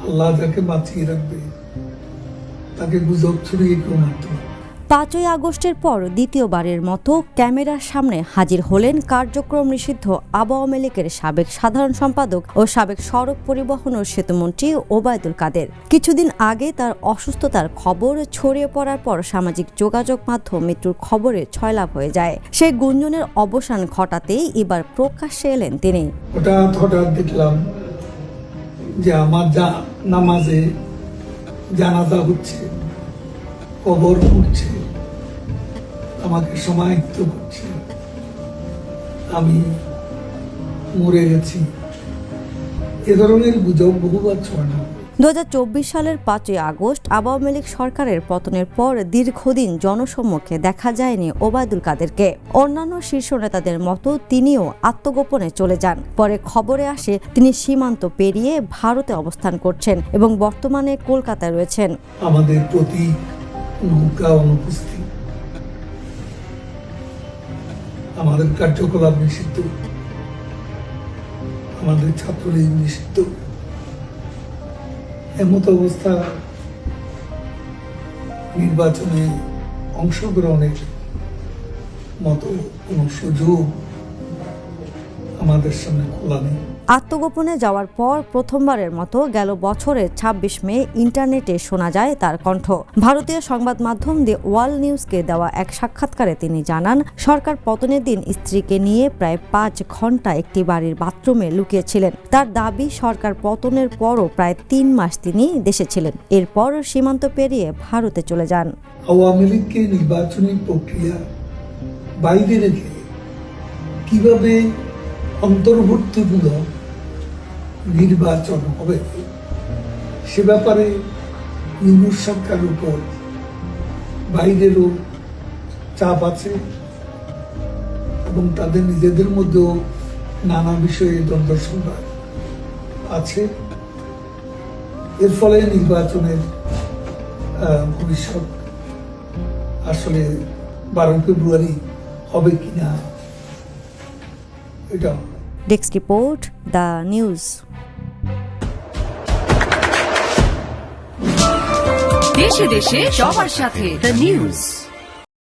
আল্লাহ যাকে বাঁচিয়ে রাখবে তাকে গুজব ছড়িয়ে কেউ মারতে পারবে। 5ই আগস্টের পর দ্বিতীয়বারের মতো ক্যামেরার সামনে হাজির হলেন কার্যক্রম নিষিদ্ধ আওয়ামী লীগের সাবেক সাধারণ সম্পাদক ও সাবেক সড়ক পরিবহন ও সেতুমন্ত্রী ওবায়দুল কাদের। কিছুদিন আগে তার অসুস্থতার খবর ছড়িয়ে পড়ার পর সামাজিক যোগাযোগ মাধ্যম মৃত্যুর খবরে ছয়লাভ হয়ে যায়। সেই গুঞ্জনের অবসান ঘটাতেই এবার প্রকাশ্যে এলেন তিনি। হঠাৎ দেখলাম যে আমার নামাজে জানাজা হচ্ছে, কবর করছে, আমাকে সমাহিত করছে, আমি মরে গেছি, এ ধরনের গুজব বহুবার ছড়ানো। 2024 সালের 5ই আগস্ট আওয়ামী লীগ সরকারের পতনের পর দীর্ঘদিন জনসম্মুখে দেখা যায়নি ওবায়দুল কাদেরকে। অন্যান্য শীর্ষ নেতাদের মতো তিনিও আত্মগোপনে চলে যান। পরে খবরে আসে তিনি সীমান্ত পেরিয়ে ভারতে অবস্থান করছেন এবং বর্তমানে কলকাতায় রয়েছেন। আমাদের প্রতি নৌকা অনুপস্থিত, আমাদের কার্যকলাপ নিষিদ্ধ, আমাদের ছাত্রলীগ নিষিদ্ধ। এমত অবস্থা নির্বাচনে অংশগ্রহণের মতো কোনো সুযোগ আমাদের সামনে খোলা নেই। আত্মগোপনে যাওয়ার পর প্রথমবারের মতো গেল বছরের 26 মে ইন্টারনেটে শোনা যায় তার কণ্ঠ। ভারতীয় সংবাদ মাধ্যম দি ওয়ার্ল্ড নিউজকে দেওয়া এক সাক্ষাৎকারে তিনি জানান, সরকার পতনের দিন স্ত্রীকে নিয়ে প্রায় 5 ঘন্টা একটি বাড়ির বাথরুমে লুকিয়েছিলেন। তার দাবি, সরকার পতনের পরও প্রায় 3 মাস তিনি দেশে ছিলেন। এরপর সীমান্ত পেরিয়ে ভারতে চলে যান। আওয়ামী লীগকে নির্বাচনী প্রক্রিয়া বাইরে রেখে কিভাবে অন্তর্ভুক্তিমূলক নির্বাচন হবে সে ব্যাপারে ইউনূস সরকারের উপর বাইরেরও চাপ আছে এবং তাদের নিজেদের মধ্যেও নানা বিষয়ে দ্বন্দ্ব সংঘাত আছে। এর ফলে নির্বাচনের ভবিষ্যৎ আসলে 12 ফেব্রুয়ারি হবে কিনা এটা। Desk report, the news. দেশে দেশে সবার সাথে দ্য নিউজ।